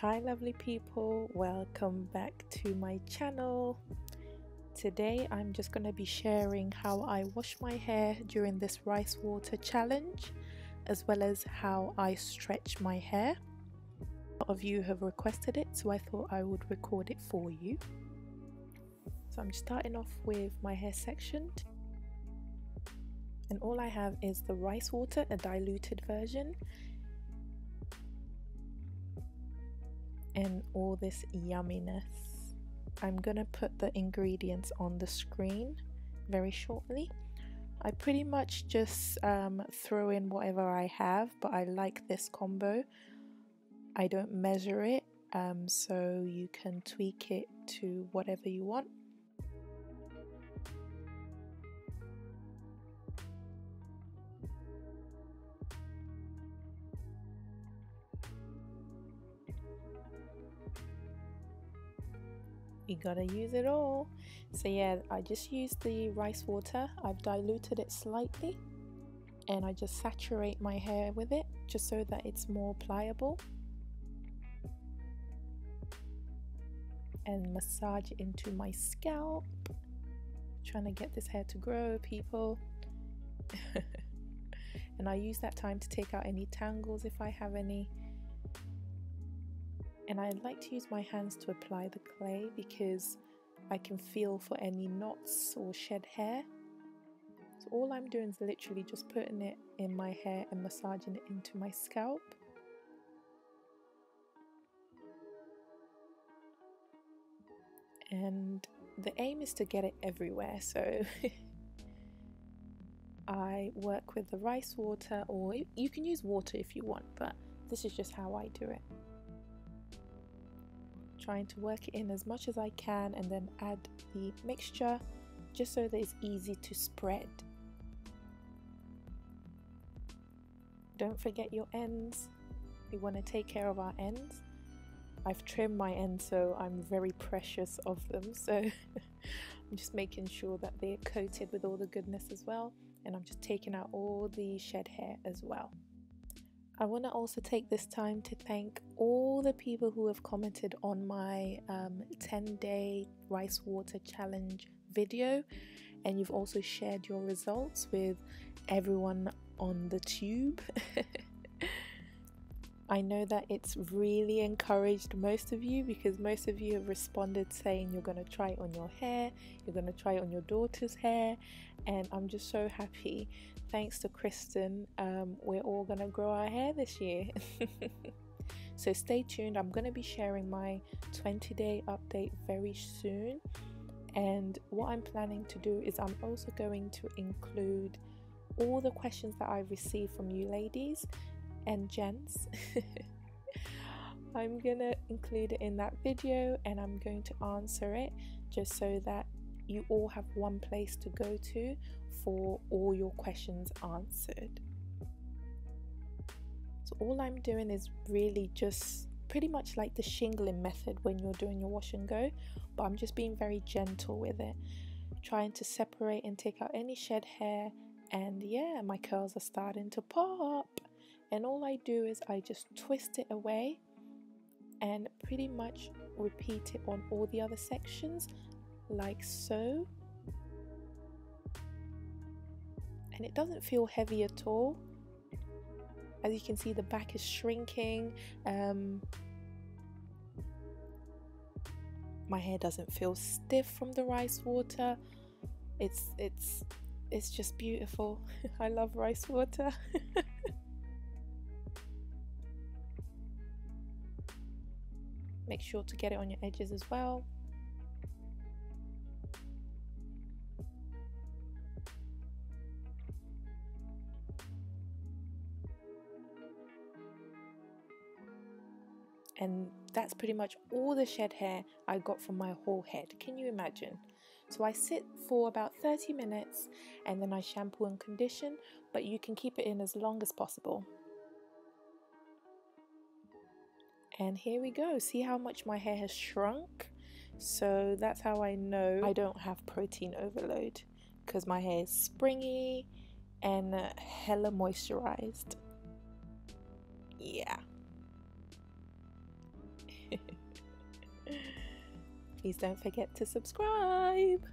Hi lovely people, welcome back to my channel. Today I'm just going to be sharing how I wash my hair during this rice water challenge, as well as how I stretch my hair. A lot of you have requested it, so I thought I would record it for you. So I'm starting off with my hair section, and all I have is the rice water, a diluted version, and all this yumminess. I'm gonna put the ingredients on the screen very shortly. I pretty much just throw in whatever I have, but I like this combo. I don't measure it, so you can tweak it to whatever you want. You gotta use it all. So yeah, I just used the rice water. I've diluted it slightly and I just saturate my hair with it just so that it's more pliable, and massage it into my scalp. Trying to get this hair to grow, people. And I use that time to take out any tangles if I have any. And I like to use my hands to apply the clay because I can feel for any knots or shed hair. So all I'm doing is literally just putting it in my hair and massaging it into my scalp. And the aim is to get it everywhere, so I work with the rice water, or you can use water if you want, but this is just how I do it. Trying to work it in as much as I can and then add the mixture just so that it's easy to spread. Don't forget your ends. We want to take care of our ends. I've trimmed my ends, so I'm very precious of them, so I'm just making sure that they're coated with all the goodness as well, and I'm just taking out all the shed hair as well. I want to also take this time to thank all the people who have commented on my 10-day rice water challenge video, and you've also shared your results with everyone on the tube. I know that it's really encouraged most of you, because most of you have responded saying you're going to try it on your hair, you're going to try it on your daughter's hair, and I'm just so happy. Thanks to Kristen, we're all going to grow our hair this year. So stay tuned. I'm going to be sharing my 20-day update very soon, and what I'm planning to do is I'm also going to include all the questions that I've received from you ladies and gents. I'm gonna include it in that video, and I'm going to answer it just so that you all have one place to go to for all your questions answered. So all I'm doing is really just pretty much like the shingling method when you're doing your wash and go, but I'm just being very gentle with it, trying to separate and take out any shed hair. And yeah, my curls are starting to pop. And all I do is I just twist it away and pretty much repeat it on all the other sections, like so. And it doesn't feel heavy at all. As you can see, the back is shrinking. My hair doesn't feel stiff from the rice water. It's just beautiful. I love rice water. Make sure to get it on your edges as well. And that's pretty much all the shed hair I got from my whole head. Can you imagine? So I sit for about 30 minutes and then I shampoo and condition, but you can keep it in as long as possible. And here we go. See how much my hair has shrunk? So that's how I know I don't have protein overload, because my hair is springy and hella moisturized. Yeah. Please don't forget to subscribe.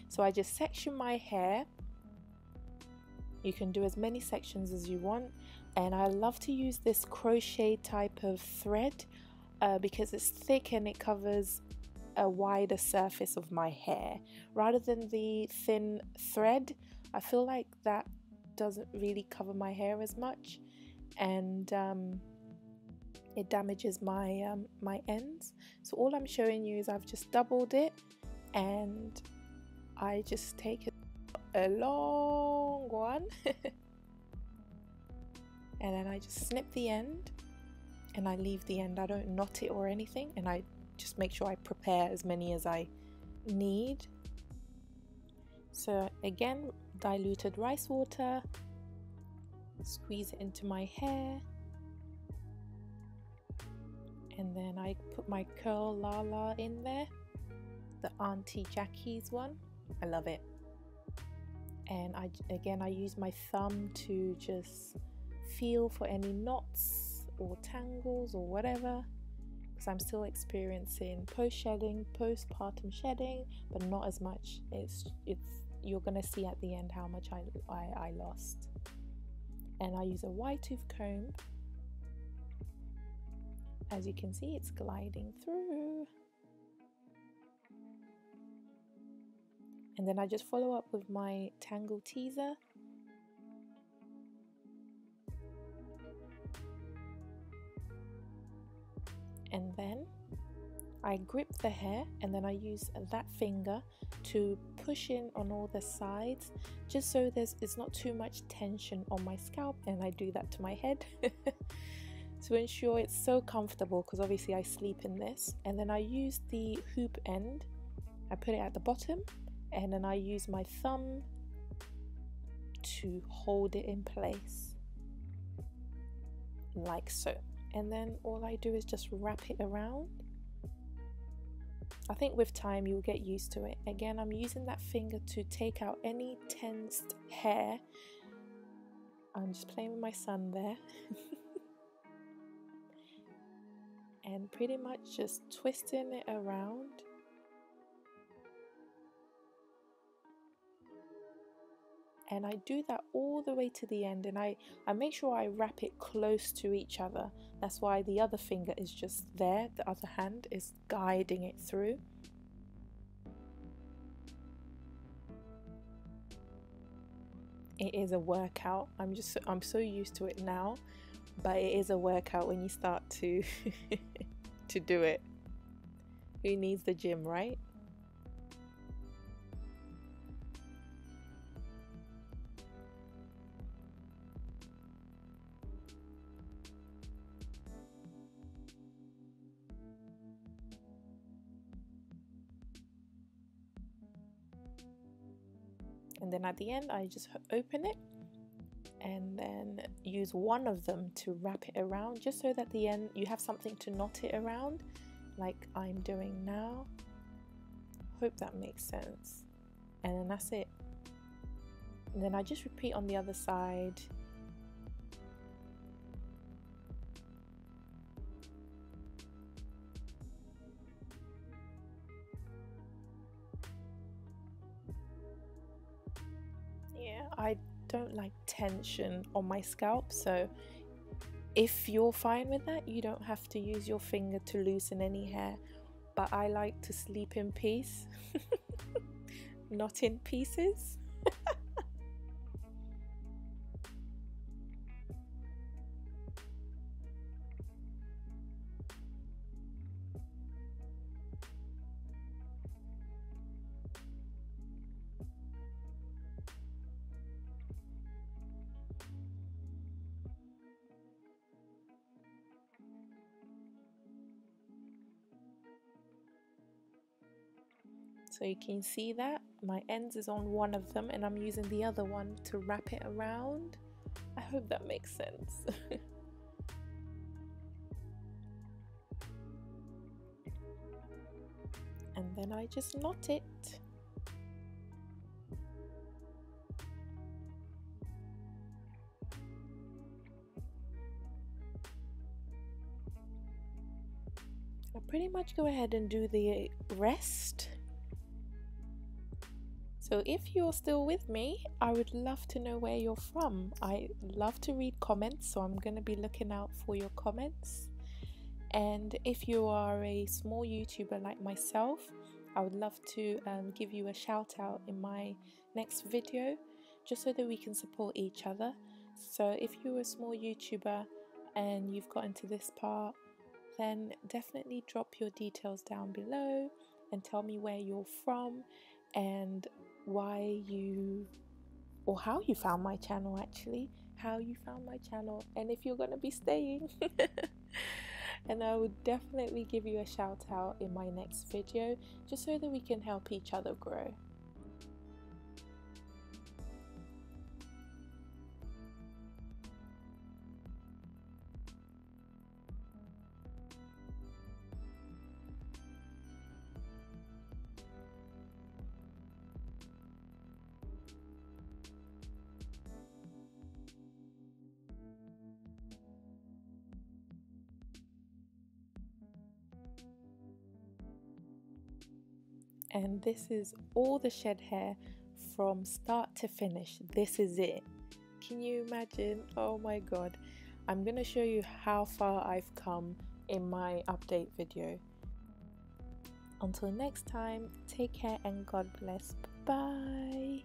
So I just section my hair. You can do as many sections as you want, and I love to use this crochet type of thread because it's thick and it covers a wider surface of my hair rather than the thin thread. I feel like that doesn't really cover my hair as much, and it damages my my ends. So all I'm showing you is I've just doubled it, and I just take a long one and then I just snip the end and I leave the end. I don't knot it or anything, and I just make sure I prepare as many as I need. So again, diluted rice water, squeeze it into my hair, and then I put my Curl Lala in there, the Auntie Jackie's one. I love it. And I use my thumb to just feel for any knots or tangles or whatever, because I'm still experiencing postpartum shedding, but not as much. It's you're gonna see at the end how much I lost. And I use a wide tooth comb. As you can see, it's gliding through. And then I just follow up with my Tangle Teaser. And then I grip the hair, and then I use that finger to push in on all the sides, just so it's not too much tension on my scalp. And I do that to my head to ensure it's so comfortable, because obviously I sleep in this. And then I use the hoop end, I put it at the bottom, and then I use my thumb to hold it in place like so. And then all I do is just wrap it around. I think with time you'll get used to it. Again, I'm using that finger to take out any tensed hair. I'm just playing with my son there. And pretty much just twisting it around. And I do that all the way to the end, and I make sure I wrap it close to each other. That's why the other finger is just there, the other hand is guiding it through. It is a workout. I'm so used to it now, but it is a workout when you start to to do it. Who needs the gym, right? And then at the end I just open it and then use one of them to wrap it around, just so that at the end you have something to knot it around, like I'm doing now. Hope that makes sense. And then that's it. And then I just repeat on the other side. Yeah, I don't like tension on my scalp, so if you're fine with that, you don't have to use your finger to loosen any hair. But I like to sleep in peace, not in pieces. So you can see that my ends is on one of them and I'm using the other one to wrap it around. I hope that makes sense. And then I just knot it. pretty much go ahead and do the rest. So if you're still with me, I would love to know where you're from. I love to read comments, so I'm going to be looking out for your comments. And if you are a small YouTuber like myself, I would love to give you a shout out in my next video, just so that we can support each other. So if you're a small YouTuber and you've gotten to this part, then definitely drop your details down below and tell me where you're from and why you, or how you found my channel, actually how you found my channel, and if you're gonna be staying. And I would definitely give you a shout out in my next video, just so that we can help each other grow. And this is all the shed hair from start to finish. This is it. Can you imagine? Oh my god. I'm gonna show you how far I've come in my update video. Until next time, take care and God bless. Bye.